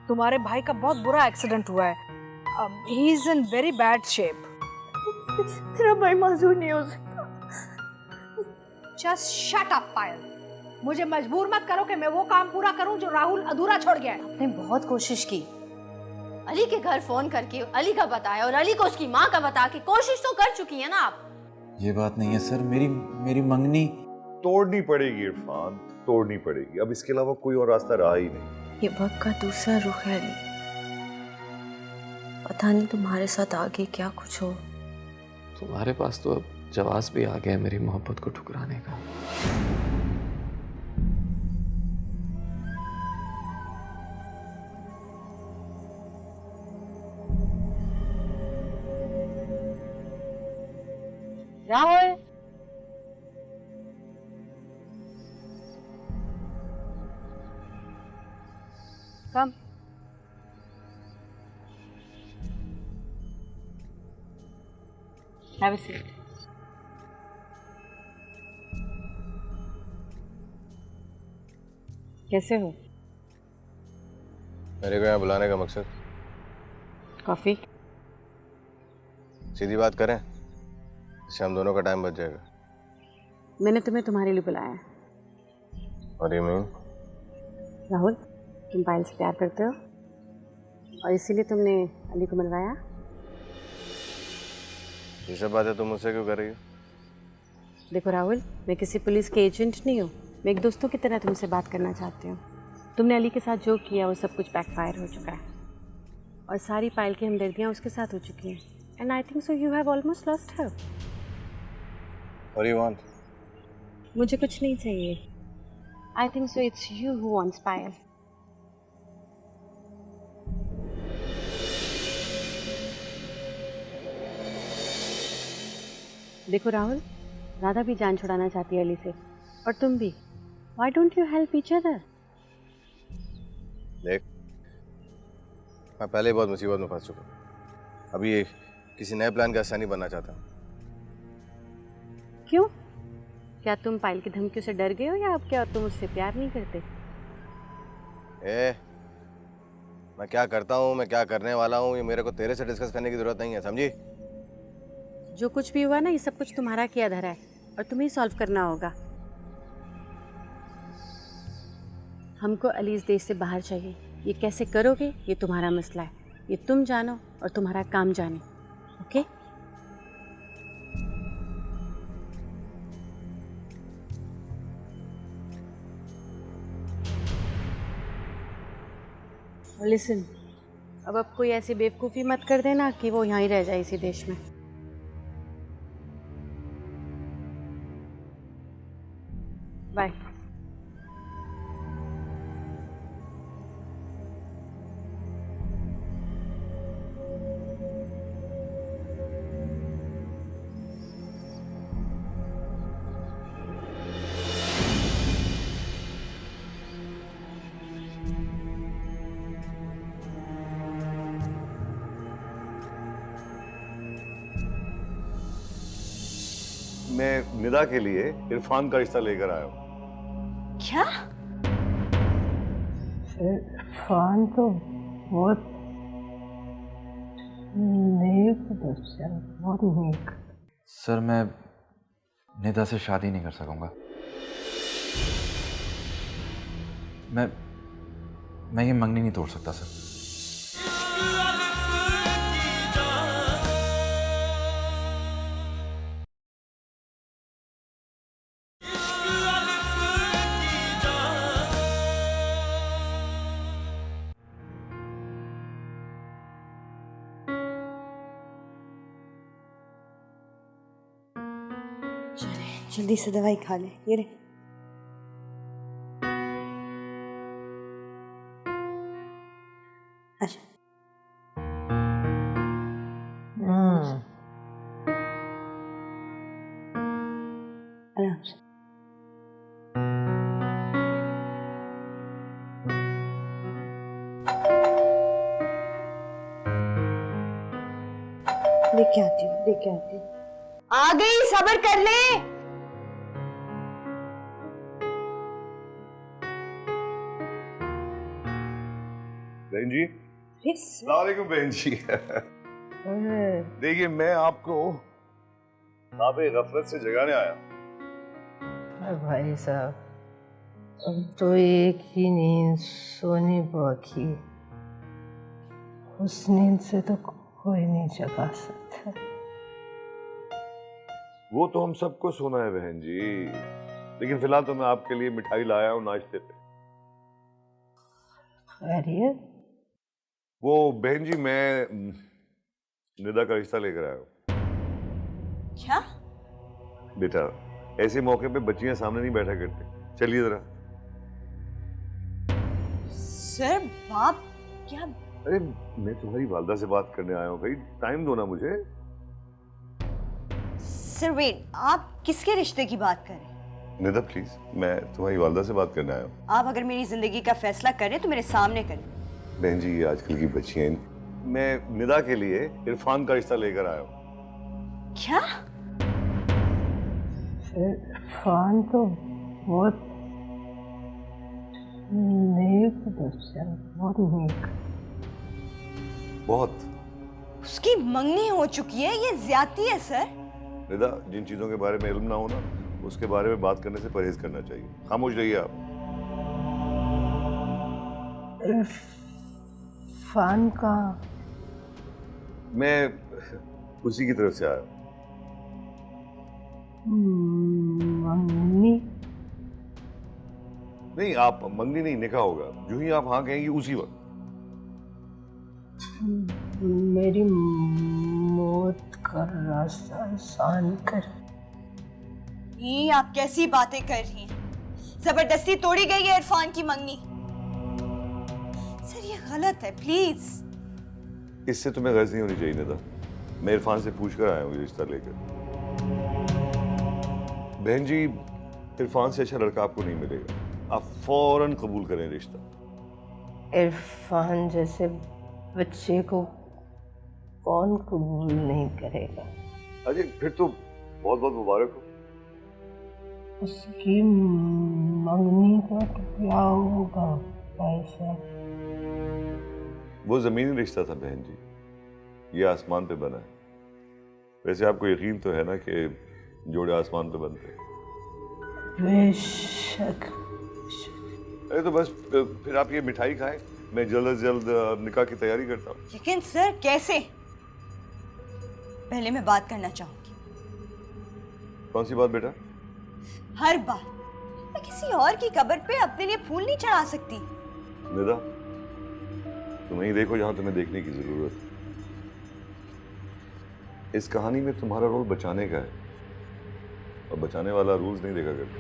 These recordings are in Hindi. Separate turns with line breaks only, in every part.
तुम्हारे भाई का बहुत बुरा एक्सीडेंट हुआ है। He is in very bad shape.
मेरा भाई मासूम नहीं हो सकता।
जस्ट शट अप पायल। मुझे मजबूर मत करो कि मैं वो काम पूरा करूं जो राहुल अधूरा छोड़ गया है।
आपने बहुत कोशिश की, अली के घर फोन करके अली का बताया और अली को उसकी माँ का बता के कोशिश तो कर चुकी है ना आप।
ये बात नहीं है सर, मेरी मंगनी
तोड़नी पड़ेगी इरफान, तोड़नी पड़ेगी। अब इसके अलावा कोई और रास्ता रहा ही नहीं।
ये वक्त का दूसरा रुख है अली। पता नहीं तुम्हारे साथ आगे क्या कुछ हो।
तुम्हारे पास तो अब जवाब भी आ गया है मेरी मोहब्बत को ठुकराने का।
Rahul,
come.
Have a seat. कैसे हो?
मेरे को यहाँ बुलाने का मकसद?
कॉफी?
सीधी बात करें, इससे हम दोनों का टाइम बच जाएगा।
मैंने तुम्हें तुम्हारे लिए बुलाया है।
और ये मीन?
राहुल, तुम पायल से प्यार करते हो और इसीलिए तुमने अली को मिलवाया।
ये सब बातें तुम मुझसे क्यों कर रही हो?
देखो राहुल, मैं किसी पुलिस के एजेंट नहीं हूँ। मैं एक दोस्तों की तरह तुमसे बात करना चाहती हूँ। तुमने अली के साथ जो किया वो सब कुछ बैकफायर हो चुका है और सारी पायल की हमदर्दियाँ उसके साथ हो चुकी हैं। And I think so you have almost lost her.
What do you want?
मुझे कुछ नहीं चाहिए। I think so it's you who wants Payal. देखो राहुल, राधा भी जान छुड़ाना चाहती है अली से और तुम भी। Why don't you help each other?
देख, मैं पहले ही बहुत मुसीबत में फंस चुका हूँ। अभी ये किसी नए प्लान का हिस्सा नहीं बनना चाहता।
क्यों? क्या तुम पायल की धमकियों से डर गए हो या अब क्या तुम उससे प्यार नहीं करते?
मैं क्या करता हूँ, मैं क्या करने वाला हूँ, ये मेरे को तेरे से डिस्कस करने की जरूरत नहीं है, समझी?
जो कुछ भी हुआ ना, ये सब कुछ तुम्हारा किया धरा है और तुम्हें सॉल्व करना होगा। हमको अली इस देश से बाहर चाहिए। ये कैसे करोगे ये तुम्हारा मसला है। ये तुम जानो और तुम्हारा काम जाने। ओके? लिसन, अब कोई ऐसी बेवकूफ़ी मत कर देना कि वो यहाँ ही रह जाए इसी देश में। बाय।
मैं निदा के लिए इरफान का रिश्ता लेकर आया हूँ।
क्या?
इरफान तो बहुत नेक बच्चा, बहुत नेक।
सर, मैं निदा से शादी नहीं कर सकूंगा। मैं ये मंगनी नहीं तोड़ सकता सर।
जल्दी से दवाई खा ले। ये रे। अच्छा। आराम से। लेके आती हूँ, लेके आती हूँ। आ गई, सब्र कर ले।
बहन जी, अस्सलाम वालेकुम बहन जी। देखिए मैं आपको खाबे गफलत से जगाने आया।
भाई साहब, अब तो एक ही नींद सोनी बाकी, उस नींद से तो कोई नहीं जगा सकता।
वो तो हम सबको सोना है बहन जी, लेकिन फिलहाल तो मैं आपके लिए मिठाई लाया हूँ नाश्ते पे।
खैरियत?
वो बहन जी मैं निदा का रिश्ता लेकर आया हूँ।
क्या?
बेटा ऐसे मौके पे बच्चियां सामने नहीं बैठा करते, चलिए जरा।
सर बाप क्या?
अरे मैं तुम्हारी वालदा से बात करने आया हूँ भाई, टाइम दो ना मुझे।
सर वेट, आप किसके रिश्ते की बात कर रहे हैं?
निदा प्लीज, मैं तुम्हारी वालदा से बात करने आया हूँ।
आप अगर मेरी जिंदगी का फैसला करें तो मेरे सामने करें।
बहन जी ये आजकल की बच्चियां, मैं निदा के लिए इरफान का रिश्ता लेकर आया हूँ।
क्या?
इरफान तो बहुत नेक बच्चा, बहुत नेक।
बहुत।
उसकी मंगनी हो चुकी है, ये ज्यादती है सर।
निदा जिन चीजों के बारे में इल्म ना हो ना, उसके बारे में बात करने से परहेज करना चाहिए। खामोश रहिए आप।
इरफान का
मैं उसी की तरफ से आया।
मंगनी?
नहीं आप मंगनी नहीं, निकाह होगा। जो ही आप हाँ कहेंगी उसी वक्त।
मेरी मौत का रास्ता आसान कर।
ये आप कैसी बातें कर रही हैं? जबरदस्ती तोड़ी गई है इरफान की मंगनी। सर ये गलत है, प्लीज।
इससे तुम्हें गर्ज नहीं होनी चाहिए निदा। मैं इरफान से पूछ कर आया हूँ ये रिश्ता लेकर। बहन जी इरफान से अच्छा लड़का आपको नहीं मिलेगा, आप फौरन कबूल करें रिश्ता।
इरफान जैसे बच्चे को कौन कबूल नहीं करेगा?
अजय फिर तो बहुत बहुत मुबारक हो।
उसकी मंगनी का क्या होगा भाई साहब?
वो जमीनी रिश्ता था बहन जी, ये आसमान पे बना है। वैसे आपको यकीन तो है ना कि जोड़े आसमान पे बनते हैं?
बेशक।
अरे तो बस फिर आप ये मिठाई खाएं, मैं जल्द से जल्द निकाह की तैयारी करता हूँ।
लेकिन सर कैसे? पहले मैं बात करना चाहूंगी।
कौन सी बात बेटा?
हर बार मैं किसी और की कब्र पे अपने लिए फूल नहीं चढ़ा सकती।
निदा तुम ही देखो जहां तुम्हें देखने की जरूरत है। इस कहानी में तुम्हारा रोल बचाने का है, और बचाने वाला रूल्स नहीं देखा करता।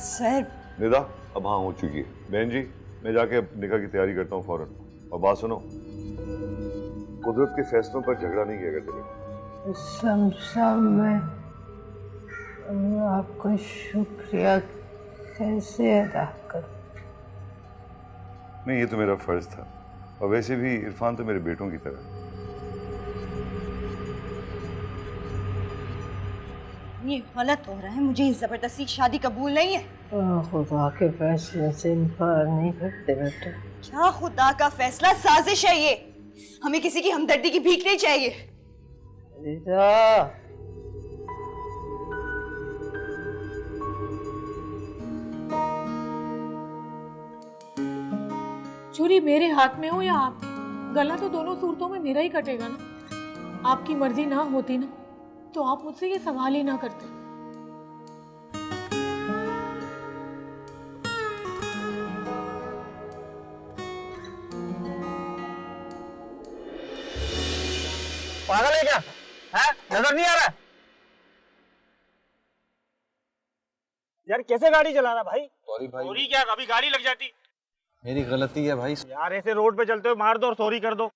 सर
निदा अब हाँ हो चुकी है। बहन जी मैं जाके निकाह की तैयारी करता हूँ फौरन। और बात सुनो, कुदरत के फैसलों पर झगड़ा नहीं किया करते।
समझा मैं आपका शुक्रिया कैसे अदा करूं?
नहीं ये तो मेरा फर्ज था, और वैसे भी इरफान तो मेरे बेटों की तरह है।
ये गलत हो रहा है, मुझे इस जबरदस्ती शादी कबूल नहीं है।
खुदा के फैसले से इनकार नहीं करते बेटे।
क्या खुदा का फैसला? साजिश है ये। हमें किसी की हमदर्दी की भीख नहीं चाहिए।
रिजा,
छुरी मेरे हाथ में हो या आपकी, गला तो दोनों सूरतों में मेरा ही कटेगा ना। आपकी मर्जी ना होती ना तो आप मुझसे ये सवाल ही ना करते।
पागल है क्या? है? नजर नहीं आ रहा? यार कैसे गाड़ी चला रहा भाई?
सॉरी भाई।
सॉरी क्या, कभी गाड़ी लग जाती।
मेरी गलती है भाई।
यार ऐसे रोड पे चलते हो मार दो और सॉरी कर दो।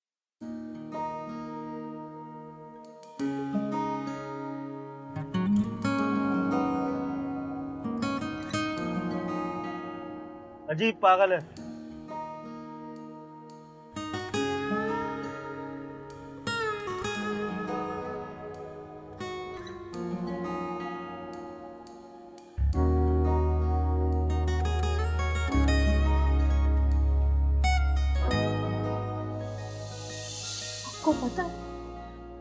अजीब पागल है।
पता है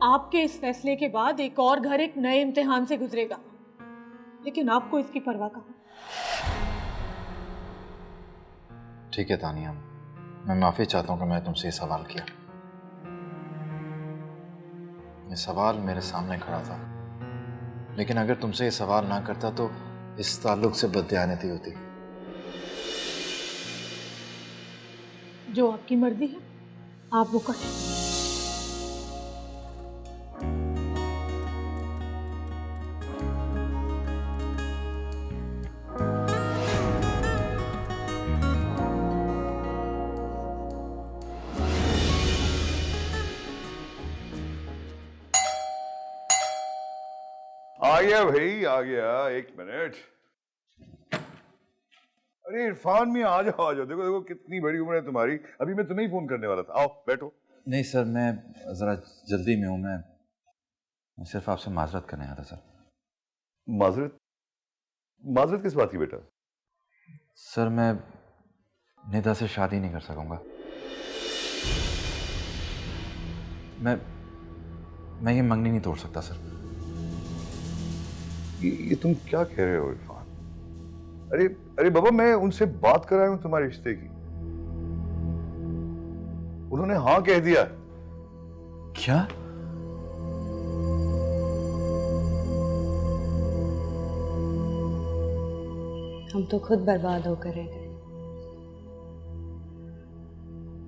आपके इस फैसले के बाद एक और घर एक नए इम्तिहान से गुजरेगा, लेकिन आपको इसकी परवाह कहाँ।
ठीक है तानिया, मैं माफ़ी चाहता हूँ कि मैं तुमसे ये सवाल किया। ये सवाल मेरे सामने खड़ा था, लेकिन अगर तुमसे ये सवाल ना करता तो इस ताल्लुक से बददियानती होती।
जो आपकी मर्जी है आप वो करें।
आ गया भाई, आ गया। एक मिनट। अरे इरफान में आ जाओ, आ जाओ। देखो देखो कितनी बड़ी उम्र है तुम्हारी। अभी मैं तुम्हें ही फोन करने वाला था। आओ बैठो।
नहीं सर, मैं ज़रा जल्दी में हूँ। मैं सिर्फ आपसे माजरत करने आया था सर।
माजरत? माजरत किस बात की बेटा?
सर मैं निदा से शादी नहीं कर सकूंगा। मैं ये मंगनी नहीं तोड़ सकता सर।
ये तुम क्या कह रहे हो इरफान? अरे अरे बाबा, मैं उनसे बात कराया हूं तुम्हारे रिश्ते की। उन्होंने हाँ कह दिया।
क्या?
हम तो खुद बर्बाद होकर रह गए।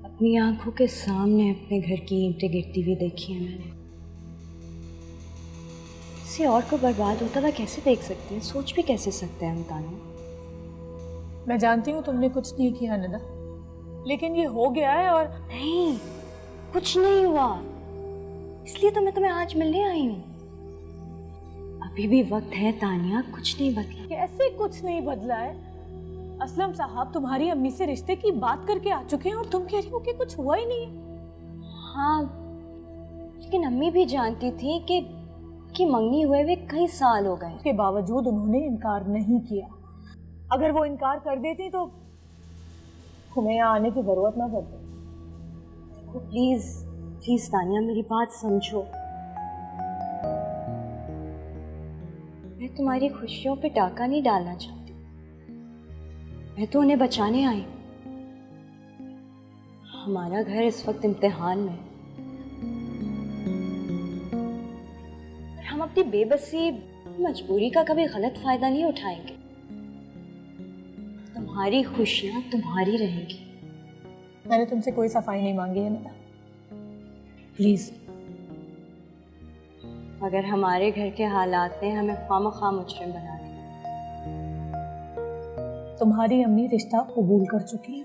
अपनी आंखों के सामने अपने घर की ईंटें गिरती हुई देखी है मैंने। किसी और को बर्बाद होता हुआ कैसे देख सकते हैं? सोच भी कैसे सकते हैं हम तानिया?
मैं जानती हूँ तुमने कुछ नहीं किया निदा, लेकिन ये हो गया है। और
नहीं, कुछ नहीं हुआ, इसलिए तो मैं तुम्हें आज मिलने आई हूँ। अभी भी वक्त है तानिया, कुछ नहीं बदला।
कैसे कुछ नहीं बदला है? असलम साहब तुम्हारी अम्मी से रिश्ते की बात करके आ चुके हैं और तुम कह रही हो कि कुछ हुआ ही नहीं है।
हाँ, लेकिन अम्मी भी जानती थी कि मंगनी हुए हुए कई साल हो गए।
उसके बावजूद उन्होंने इनकार नहीं किया। अगर वो इनकार कर देती तो तुम्हें यहाँ आने की जरूरत ना पड़ती।
देखो प्लीज प्लीज तानिया, मेरी बात समझो। मैं तुम्हारी खुशियों पे डाका नहीं डालना चाहती। मैं तो उन्हें बचाने आई। हमारा घर इस वक्त इम्तिहान में है। हम अपनी बेबसी, मजबूरी का कभी गलत फायदा नहीं उठाएंगे। तुम्हारी खुशियां तुम्हारी रहेंगी।
मैंने तुमसे कोई सफाई नहीं मांगी है निदा, प्लीज।
अगर हमारे घर के हालात ने हमें खामखा मुजरिम बना दिया।
तुम्हारी अम्मी रिश्ता कबूल कर चुकी है।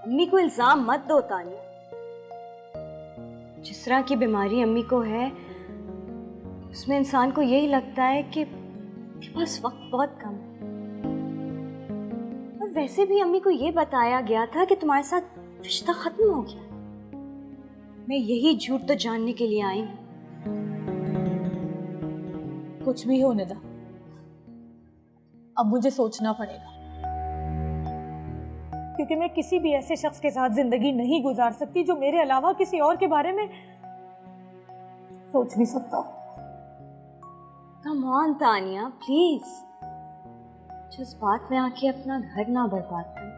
अम्मी को इल्जाम मत दो तानिया। जिस तरह की बीमारी अम्मी को है, उसमें इंसान को यही लगता है कि बस वक्त बहुत कम है। और वैसे भी अम्मी को ये बताया गया था कि तुम्हारे साथ रिश्ता खत्म हो गया। मैं यही झूठ तो जानने के लिए आई हूँ।
कुछ भी हो निदा, अब मुझे सोचना पड़ेगा, क्योंकि मैं किसी भी ऐसे शख्स के साथ जिंदगी नहीं गुजार सकती जो मेरे अलावा किसी और के बारे में सोच भी सकता हो।
Come on Tania, please. जज्बात में आके अपना घर ना बर्बाद कर।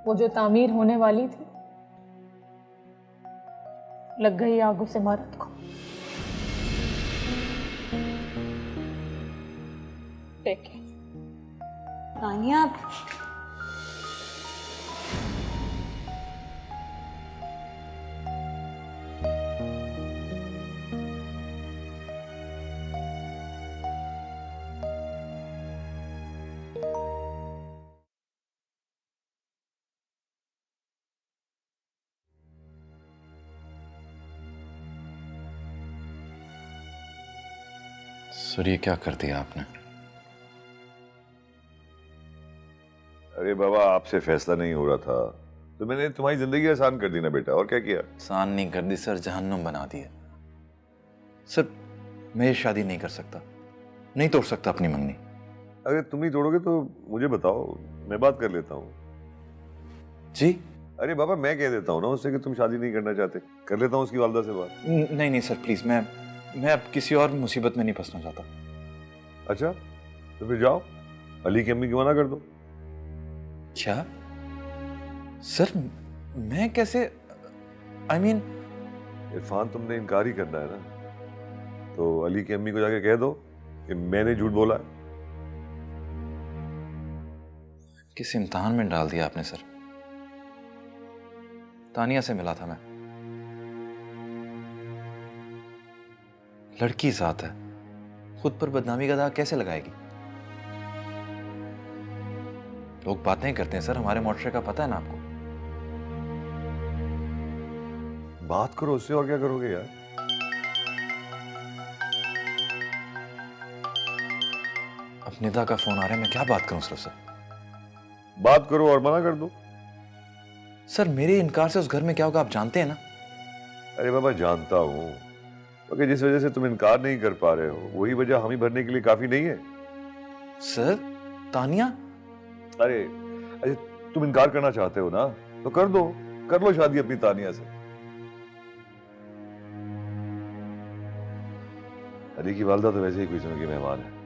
वो जो तामीर होने वाली थी, लग गई आग उस इमारत को। Take care
Tania.
सर ये क्या कर दिया आपने?
अरे बाबा, आपसे फैसला नहीं हो रहा था तो मैंने तुम्हारी जिंदगी आसान कर दी ना बेटा। और क्या किया?
आसान नहीं कर दी सर, जहन्नुम बना दी है। सर मैं ये शादी नहीं कर सकता, नहीं तोड़ सकता अपनी मंगनी।
अगर तुम नहीं तोड़ोगे तो मुझे बताओ, मैं बात कर लेता हूँ।
जी
अरे बाबा मैं कह देता हूँ ना उससे कि तुम शादी नहीं करना चाहते, कर लेता हूँ उसकी वालदा से बात।
नहीं नहीं सर प्लीज, मैं अब किसी और मुसीबत में नहीं फंसना चाहता।
अच्छा तो फिर जाओ अली की अम्मी को मना कर दो।
क्या सर, मैं कैसे, आई मीन
इरफान तुमने इनकार ही करना है ना, तो अली की अम्मी को जाके कह दो कि मैंने झूठ बोला है।
किस इम्तिहान में डाल दिया आपने सर। तानिया से मिला था मैं, लड़की साथ है, खुद पर बदनामी का दाग कैसे लगाएगी। लोग बातें करते हैं सर, हमारे मुआशरे का पता है ना आपको।
बात करो उससे, और क्या करोगे यार।
अब निदा का फोन आ रहा है, मैं क्या बात करूं सर उससे।
बात करो और मना कर दो।
सर मेरे इनकार से उस घर में क्या होगा आप जानते हैं ना।
अरे बाबा जानता हूं, मगर जिस वजह से तुम इनकार नहीं कर पा रहे हो वही वजह हम ही भरने के लिए काफी नहीं है।
सर तानिया,
अरे अरे तुम इनकार करना चाहते हो ना, तो कर दो, कर लो शादी अपनी तानिया से। अली की वालदा तो वैसे ही कोई समय की मेहमान है।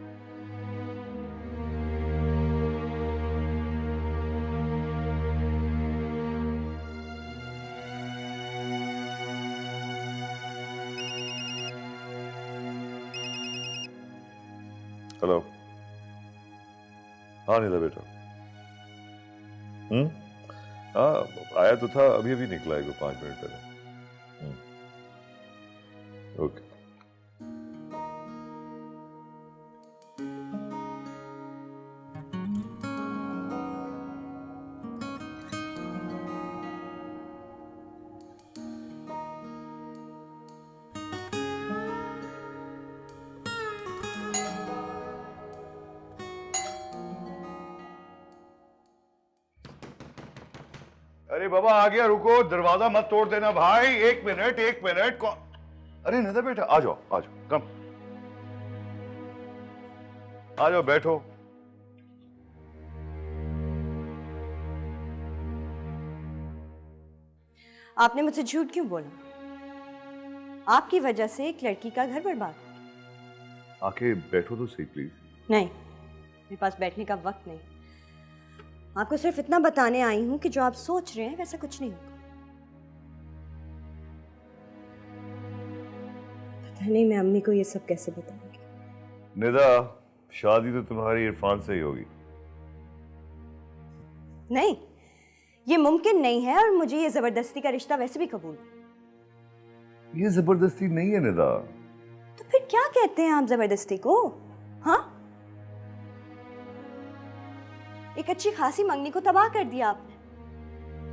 हेलो, हाँ निदा बेटा। हाँ आया तो था, अभी अभी निकला है, 5 मिनट पहले। ओके। अरे बाबा आ गया, रुको, दरवाजा मत तोड़ देना भाई। एक मिनट अरे निदा बेटा आ जाओ कम आ जाओ, बैठो।
आपने मुझसे झूठ क्यों बोला? आपकी वजह से एक लड़की का घर बर्बाद हो गया।
आके बैठो तो सही प्लीज।
नहीं, मेरे पास बैठने का वक्त नहीं। आपको सिर्फ इतना बताने आई हूं कि जो आप सोच रहे हैं वैसा कुछ नहीं होगा। पता नहीं मैं अम्मी को ये सब कैसे बताऊंगी।
निदा शादी तो तुम्हारी इरफान से ही होगी।
नहीं, ये मुमकिन नहीं है, और मुझे ये जबरदस्ती का रिश्ता वैसे भी कबूल नहीं।
ये जबरदस्ती नहीं है निदा।
तो फिर क्या कहते हैं आप जबरदस्ती को? हाँ, एक अच्छी खासी मंगनी को तबाह कर दिया आपने।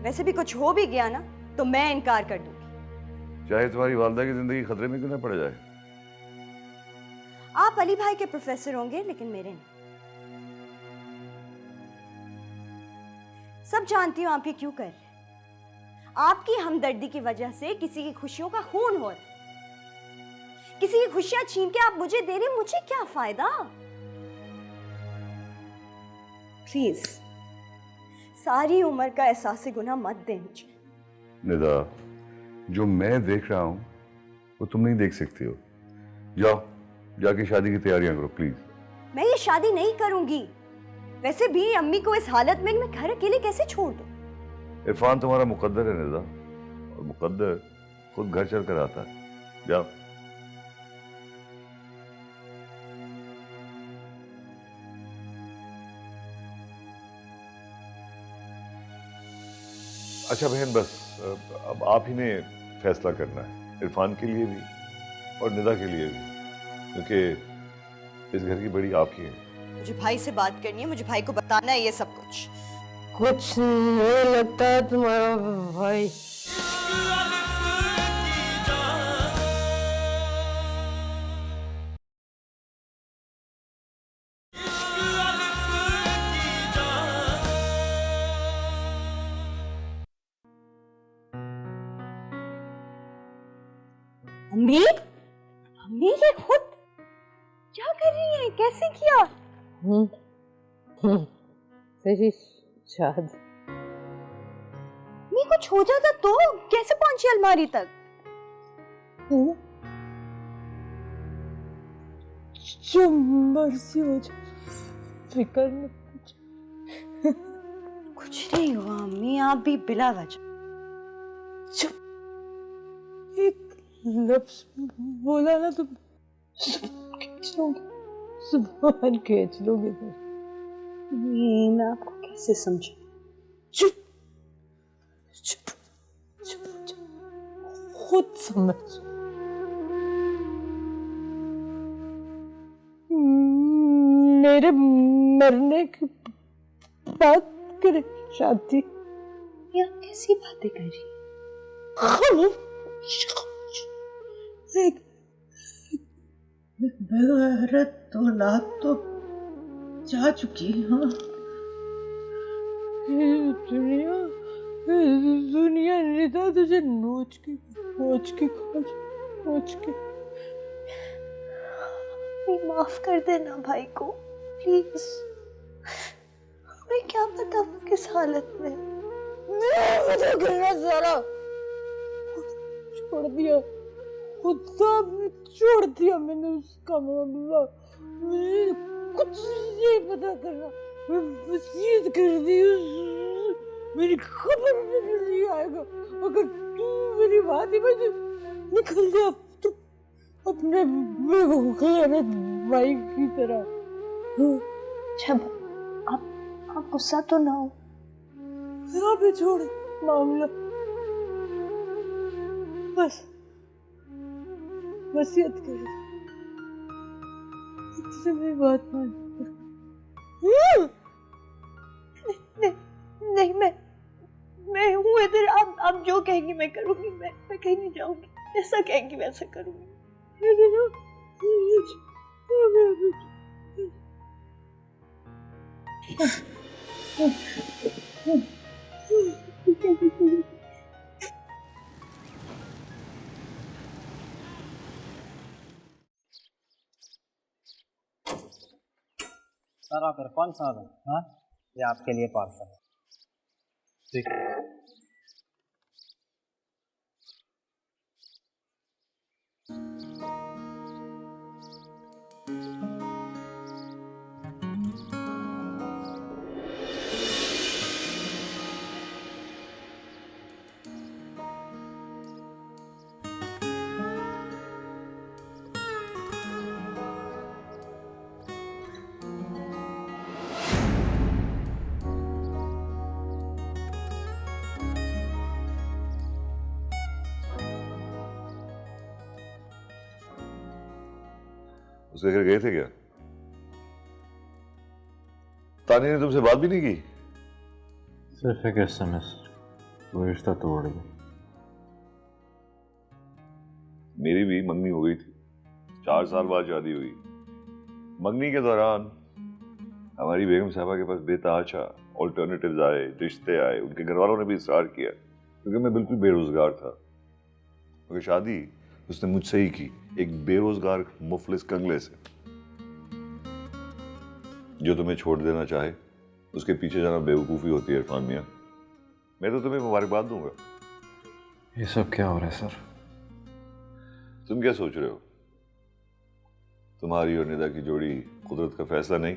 वैसे भी कुछ हो भी गया ना तो मैं इनकार कर दूंगी,
चाहे तुम्हारी वालदा की जिंदगी खतरे में क्यों ना पड़ जाए।
आप अली भाई के प्रोफेसर होंगे लेकिन मेरे नहीं। सब जानती हूं आप ये क्यों कर रहे हैं। आपकी हमदर्दी की वजह से किसी की खुशियों का खून हो रहा है। किसी की खुशियां छीन के आप मुझे दे रहे, मुझे क्या फायदा? प्लीज सारी उम्र का एहसास गुनाह मत दें मुझे।
निदा जो मैं देख रहा हूं वो तुम नहीं देख सकती हो। जाओ जाके शादी की तैयारियां करो प्लीज।
मैं ये शादी नहीं करूंगी। वैसे भी अम्मी को इस हालत में मैं घर अकेले कैसे छोड़ दूं?
इरफान तुम्हारा मुकद्दर है निदा, और मुकद्दर खुद घर चल कर आता है। जाओ। अच्छा बहन, बस अब आप ही ने फैसला करना है, इरफान के लिए भी और निदा के लिए भी, क्योंकि इस घर की बड़ी आप ही है।
मुझे भाई से बात करनी है, मुझे भाई को बताना है ये सब कुछ।
कुछ नहीं लगता है तुम्हारा भाई।
अम्मी, अम्मी ये खुद क्या कर रही है? कैसे किया?
तेरी शादी।
मैं मम्मी कुछ हो जाता तो कैसे पहुंची अलमारी तक?
जो मर्जी हो जाए, फिक्र मत कीजिए।
कुछ नहीं हुआ अम्मी, आप भी बिला वजह।
चुप, एक लफ्ज बोला ना तुम खींच लोगे, जुबान खींच लोगे।
मैं आपको कैसे समझूं?
चुप चुप चुप चुप, खुद समझ। मेरे मरने की बात करे शादी,
ये आप कैसी बातें कर रही?
तो लात तो जा चुकी है। हाँ, दुनिया दुनिया निदा तुझे नोच के
माफ कर देना भाई को प्लीज। हमें क्या पता वो किस हालत में।
मुझे गिरना सारा छोड़ दिया, खुदा छोड़ दिया मैंने उसका मामला। मुझे कुछ नहीं पता करना, मैं वसीयत कर दी, मेरी खबर में नहीं आएगा अगर तू मेरी बात ही में निकल जा तो अपने भाई की तरह।
जब आप गुस्सा तो ना हो।
यहाँ पे छोड़ मामला, बस वसीयत कर, तुझसे मेरी बात मान।
नहीं मैं हूँ इधर, आप जो कहेंगी मैं करूँगी। मैं कहीं नहीं जाऊँगी, जैसा कहेंगी वैसा करूँगी।
सर आप इरफान साहब हैं? हाँ, ये आपके लिए पार्सल है। ठीक है।
उसके घर गए थे क्या? तानी ने तुमसे बात भी नहीं की?
सिर्फ एक SMS, वो रिश्ता तोड़ गया।
मेरी भी मंगनी हो गई थी, 4 साल बाद शादी हुई। मंगनी के दौरान हमारी बेगम साहबा के पास बेतहाशा ऑल्टरनेटिव्स आए, रिश्ते आए। उनके घर वालों ने भी इसरार किया क्योंकि मैं बिल्कुल बेरोजगार था। मगर शादी उसने मुझसे ही की, एक बेरोजगार मुफलिस कंगले से। जो तुम्हें छोड़ देना चाहे उसके पीछे जाना बेवकूफ़ी होती है इरफान मियाँ। मैं तो तुम्हें मुबारकबाद दूंगा।
ये सब क्या हो रहा है सर?
तुम क्या सोच रहे हो? तुम्हारी और निदा की जोड़ी कुदरत का फैसला नहीं?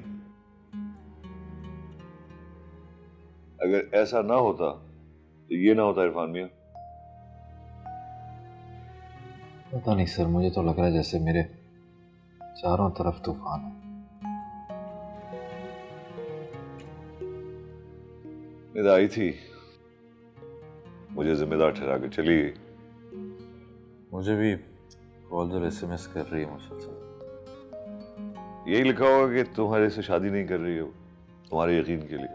अगर ऐसा ना होता तो ये ना होता इरफान मियाँ।
पता नहीं सर, मुझे तो लग रहा है जैसे मेरे चारों तरफ तूफान है।
निदा आई थी, मुझे जिम्मेदार ठहरा कर चली गई।
मुझे भी कॉल और SMS कर रही है मुझसे।
यही लिखा होगा कि तुम्हारे से शादी नहीं कर रही हो, तुम्हारे यकीन के लिए।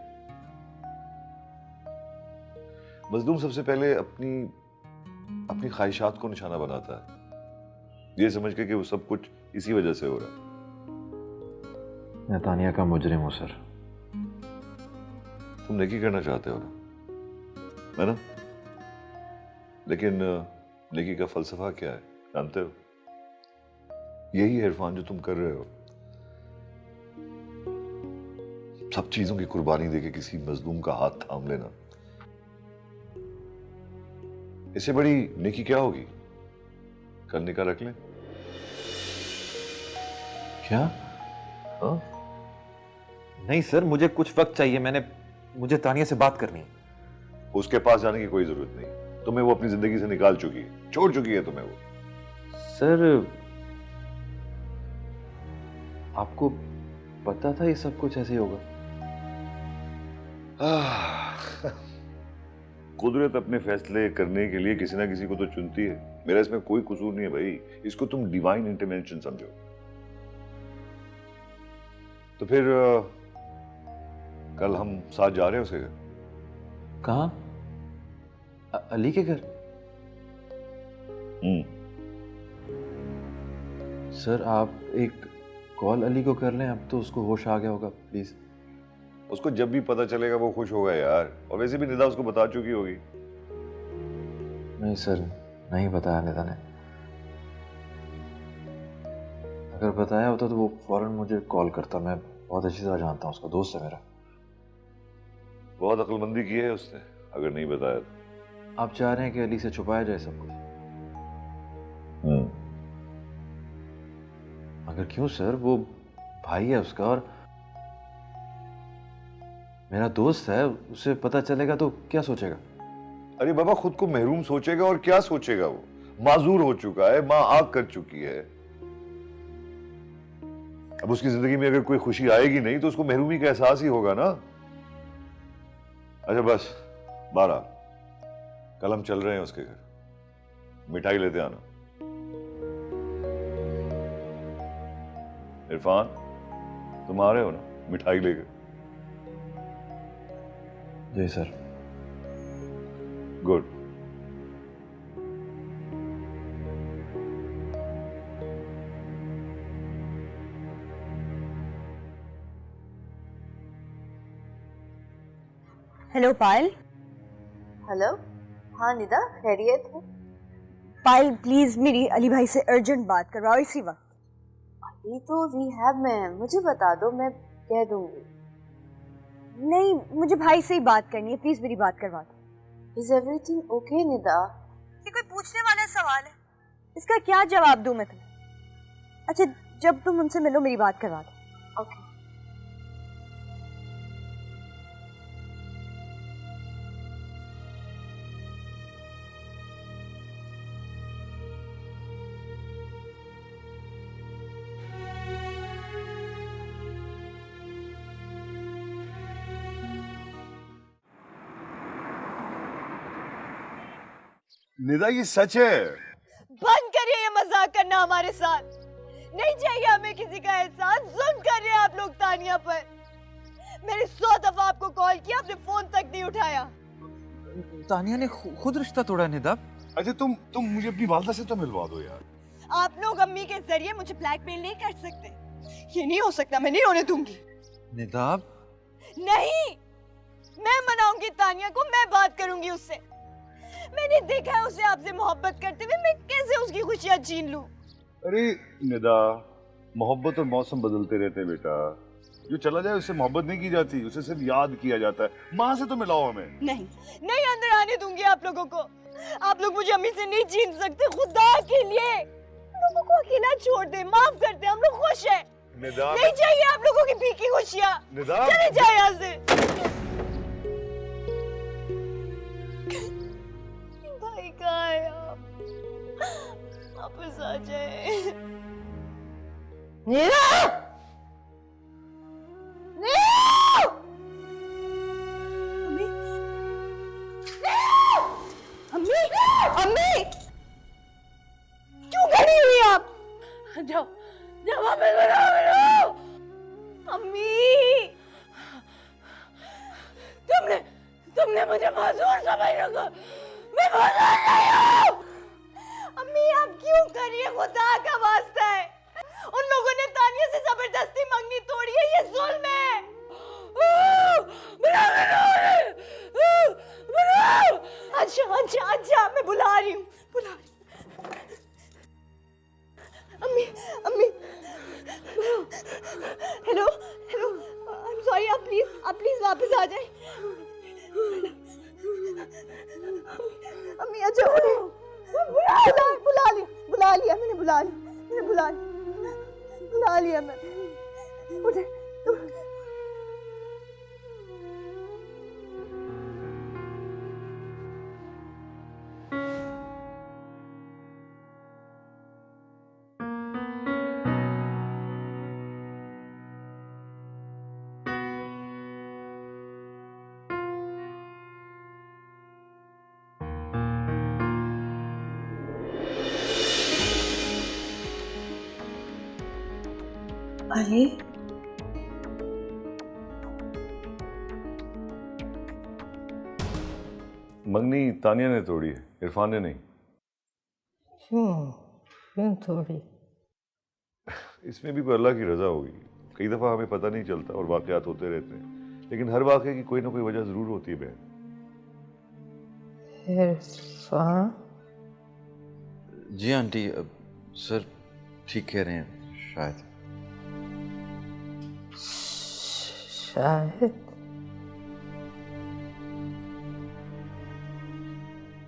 मजलूम सबसे पहले अपनी ख्वाहिशात को निशाना बनाता है, ये समझ के कि वो सब कुछ इसी वजह से हो रहा है।
मैं तानिया का मुजरिम हूँ सर।
तुम नेकी करना चाहते हो ना, है ना? लेकिन नेकी का फलसफा क्या है जानते हो? यही है इरफान जो तुम कर रहे हो। सब चीजों की कुर्बानी देके किसी मजलूम का हाथ थाम लेना। इससे बड़ी नेकी क्या होगी? कल निकाह रख लें।
क्या? हाँ? नहीं सर, मुझे कुछ वक्त चाहिए। मुझे तानिया से बात करनी है।
उसके पास जाने की कोई जरूरत नहीं। तुम्हें वो अपनी जिंदगी से निकाल चुकी है, छोड़ चुकी है तुम्हें वो।
सर, आपको पता था ये सब कुछ ऐसे ही होगा?
कुदरत अपने फैसले करने के लिए किसी ना किसी को तो चुनती है। मेरा इसमें कोई कसूर नहीं है भाई। इसको तुम डिवाइन इंटरवेंशन समझो। तो फिर कल हम साथ जा रहे हैं उसके घर।
कहाँ? अली के घर? सर, आप एक कॉल अली को कर लें। अब तो उसको होश आ गया होगा। प्लीज।
उसको जब भी पता चलेगा वो खुश होगा यार। और वैसे भी निदा उसको बता चुकी होगी।
नहीं सर, नहीं बताया निदा ने। अगर बताया होता तो वो फौरन मुझे कॉल करता। मैं बहुत अच्छी तरह जानता हूँ उसका, दोस्त है मेरा।
बहुत अक्लमंदी की है उसने, अगर नहीं बताया तो।
आप चाह रहे हैं कि अली से छुपाया जाए सब कुछ? मगर क्यों सर? वो भाई है उसका और मेरा दोस्त है। उसे पता चलेगा तो क्या सोचेगा?
अरे बाबा, खुद को महरूम सोचेगा और क्या सोचेगा? वो माजूर हो चुका है, माँ आग कर चुकी है। अब उसकी जिंदगी में अगर कोई खुशी आएगी नहीं तो उसको महरूमी का एहसास ही होगा ना। अच्छा बस 12, कल हम चल रहे हैं उसके घर। मिठाई लेते आना। इरफान, तुम आ रहे हो ना मिठाई लेकर?
जी सर।
गुड।
हेलो पायल।
हेलो, हाँ निदा, खैरियत है?
पायल प्लीज मेरी अली भाई से अर्जेंट बात करवाओ इसी वक्त।
अली तो रिहैब में है, मुझे बता दो, मैं कह दूंगी।
नहीं, मुझे भाई से ही बात करनी है, प्लीज मेरी बात करवा दो।
Is everything okay Nida?
ये कोई पूछने वाला सवाल है? इसका क्या जवाब दूं मैं तुम्हें? अच्छा, जब तुम उनसे मिलो मेरी बात करवा दो।
ओके।
निदा, ये सच है।
बंद करिए ये मजाक करना हमारे साथ। नहीं चाहिए हमें किसी का एहसास। जुल्म कर रहे हैं आप लोग तानिया पर। मैंने 100 दफा आपको कॉल किया, आपने फोन तक नहीं उठाया।
तानिया ने खुद रिश्ता तोड़ा निदा।
अच्छा तुम मुझे अपनी वालदा से तो मिलवा दो यार।
आप लोग अम्मी के जरिए मुझे ब्लैकमेल नहीं कर सकते। ये नहीं हो सकता, मैं नहीं होने दूंगी।
निदा,
नहीं, मैं मनाऊंगी तानिया को, मैं बात करूंगी उससे। मैंने देखा है उसे आपसे मोहब्बत करते हुए, मैं कैसे उसकी खुशियां छीन लूं?
अरे निदा, मोहब्बत और मौसम बदलते रहते हैं बेटा। जो चला जाए उससे मोहब्बत नहीं की जाती, उसे सिर्फ याद किया जाता है। माँ से तो मिलाओ हमें।
नहीं, नहीं अंदर आने दूंगी आप लोगों को। आप लोग मुझे अम्मी से नहीं छीन सकते। खुदा के लिए लोगों को अकेला छोड़ दे, माफ कर दे, हम लोग खुश हैं।
निदा,
नहीं चाहिए आप लोगों की भीखी खुशियां।
निदा,
चले जाए यहाँ से। भाई कहाँ है आप? वापस आ जाए।
नीरा!
अम्मी, अम्मी, क्यों खड़ी हुई आप?
जाओ, जाओ वापस बनाओ।
अम्मी,
तुमने मुझे मासूम समझ रखा। मैं मासूम नहीं हूँ।
अम्मी आप क्यों कर रही है? खुदा का वास्ता है, उन लोगों ने तानिया से जबरदस्ती मंगनी तोड़ी है, ये जुल्म है। अच्छा अच्छा अच्छा, मैं बुला रही हूँ, बुला रही हूँ। अम्मी, अम्मी, hello hello, I am sorry, आप प्लीज वापस आ जाए। अम्मी अच्छा बुला लिया मैंने, बुला लिया मैंने। उठे
अली,
मंगनी तानिया ने तोड़ी है, इरफान ने नहीं।
क्यों थोड़ी?
इसमें भी कोई अल्लाह की रजा होगी। कई दफ़ा हमें पता नहीं चलता और वाक़यात होते रहते हैं, लेकिन हर वाक़े की कोई ना कोई वजह ज़रूर होती है बहन।
इरफान?
जी आंटी, सर ठीक कह रहे हैं, शायद।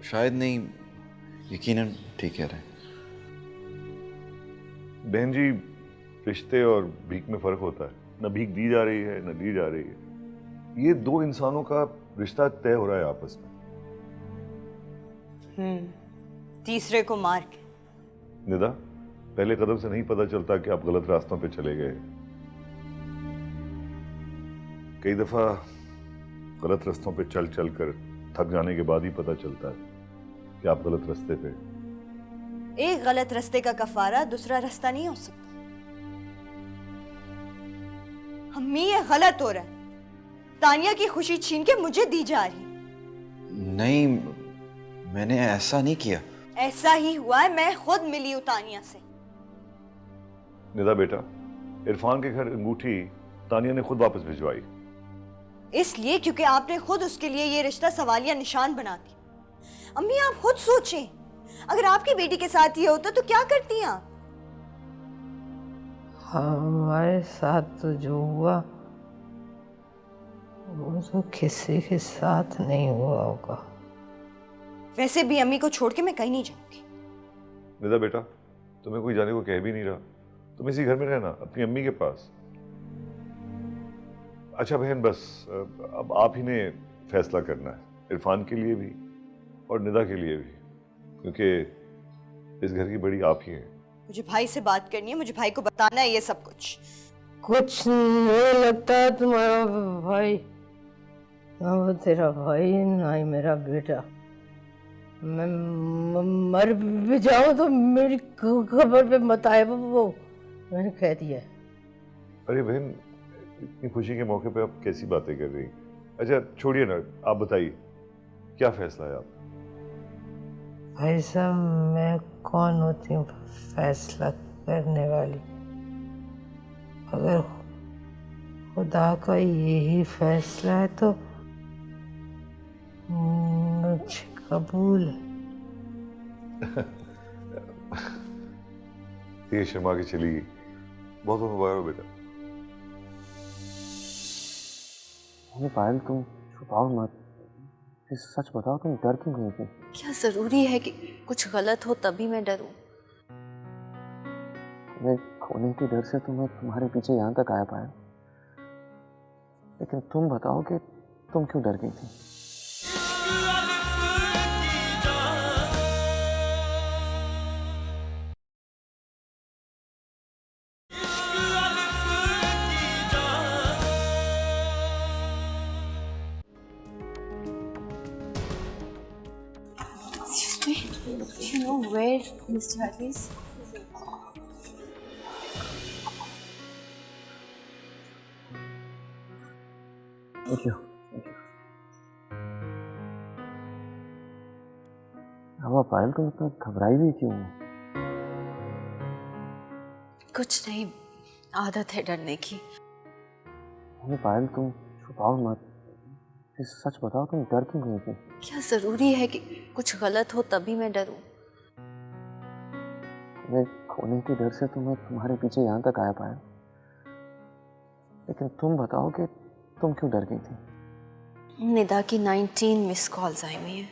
शायद नहीं, यकीनन ठीक कह रहे हैं।
बहन जी, रिश्ते और भीख में फ़र्क होता है। न भीख दी जा रही है न दी जा रही है। ये दो इंसानों का रिश्ता तय हो रहा है आपस में।
तीसरे को मार के।
निदा, पहले कदम से नहीं पता चलता कि आप गलत रास्तों पे चले गए। कई दफा गलत रास्तों पे चल चल कर थक जाने के बाद ही पता चलता है कि आप गलत रास्ते पे।
एक गलत रास्ते का कफारा दूसरा रास्ता नहीं हो सकता। अम्मी, ये गलत हो रहा है। तानिया की खुशी छीन के मुझे दी जा रही।
नहीं, मैंने ऐसा नहीं किया।
ऐसा ही हुआ है। मैं खुद मिली हूं तानिया से।
निदा बेटा, इरफान के घर अंगूठी तानिया ने खुद वापस भिजवाई।
इसलिए क्योंकि आपने खुद उसके लिए ये रिश्ता सवालिया निशान बना दिया। अम्मी, आप खुद सोचें, अगर आपकी बेटी के साथ ये होता तो क्या करती आप?
हमारे साथ तो जो हुआ वो तो किसी के साथ नहीं हुआ होगा।
वैसे भी अम्मी को छोड़ के मैं कहीं नहीं जाऊंगी।
निदा बेटा, तुम्हें कोई जाने को कह भी नहीं रहा। तुम इसी घर में रहना, अपनी अम्मी के पास। अच्छा बहन, बस अब आप ही ने फैसला करना है, इरफान के लिए भी और निदा के लिए भी, क्योंकि इस घर की बड़ी आप ही हैं।
मुझे भाई से बात करनी है, मुझे भाई को बताना है ये सब कुछ।
कुछ नहीं लगता तुम्हारा भाई, ना वो तेरा भाई ना ही मेरा बेटा। मैं मर भी जाऊं तो मेरी खबर पे मत आए, वो मैंने कह दिया।
अरे बहन, इतनी खुशी के मौके पे आप कैसी बातें कर रही? अच्छा छोड़िए ना, आप बताइए क्या फैसला है आप?
भाई साहब, मैं कौन होती हूँ फैसला करने वाली? अगर खुदा का यही फैसला है तो मुझे कबूल है।
ये शर्मा के चली गई। बहुत बहुत मुबारक हो बेटा।
पायल, तुम छुपाओ मत, सच बताओ, तुम डर क्यों गई थी?
क्या जरूरी है कि कुछ गलत हो तभी मैं डरूं?
मैं खोने के डर से तो मैं तुम्हारे पीछे यहाँ तक आया पाया, लेकिन तुम बताओ कि तुम क्यों डर गई थी?
You know where Mr. Hadley is?
Thank you. अब पायल, तुम इतना घबराई हुई क्यों?
कुछ नहीं, आदत है डरने की।
पायल, तुम छुपाओ मत, सच बताओ, तुम डर क्यों गई थी?
क्या जरूरी है कि कुछ गलत हो तभी मैं डरूं?
मैं खोने के डर से तो मैं तुम्हारे पीछे यहाँ तक आया पाया, लेकिन तुम बताओ कि तुम क्यों डर गई थी?
निदा की 19 मिस कॉल्स आई हुई हैं।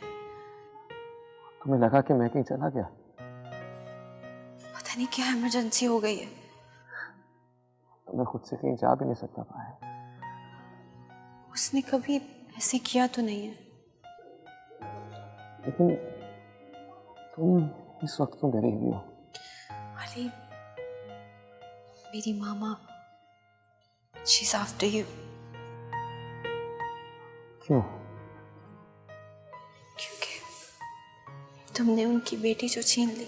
तुम्हें लगा कि मैं कहीं चला गया?
पता नहीं क्या इमरजेंसी हो गई है।
तो मैं खुद से कहीं जा भी नहीं सकता पाया।
उसने कभी ऐसे किया तो नहीं है।
लेकिन तुम इस वक्त क्यों डरी हुई हो?
अली, मेरी मामा, she's after you।
क्यों?
क्योंकि तुमने उनकी बेटी जो छीन ली।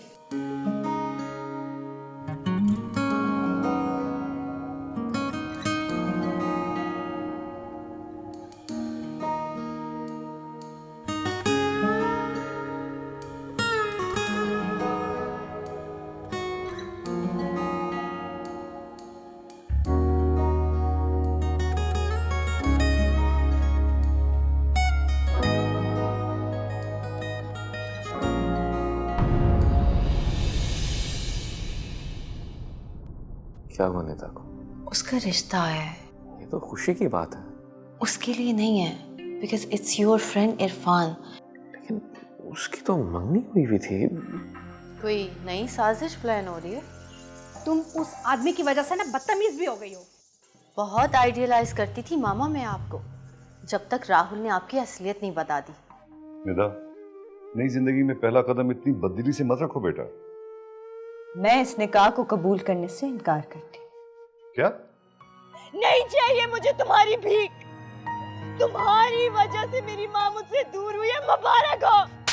क्या हुआ निदा को?
उसका रिश्ता आया है।
ये तो खुशी की बात है।
उसके लिए नहीं है, because it's your friend Irfan.
लेकिन उसकी तो मंगनी हुई हुई थी।
कोई नई साजिश प्लान हो रही है?
तुम उस आदमी की वजह से ना बदतमीज भी हो गई हो।
बहुत आइडियलाइज करती थी मामा मैं आपको, जब तक राहुल ने आपकी असलियत नहीं बता दी।
निदा, नई जिंदगी में पहला कदम इतनी बददिली से मत रखो बेटा।
मैं इस निकाह को कबूल करने से इनकार करती।
क्या?
नहीं चाहिए मुझे तुम्हारी भीख। तुम्हारी वजह से मेरी माँ मुझसे दूर हुई है। मुबारक हो।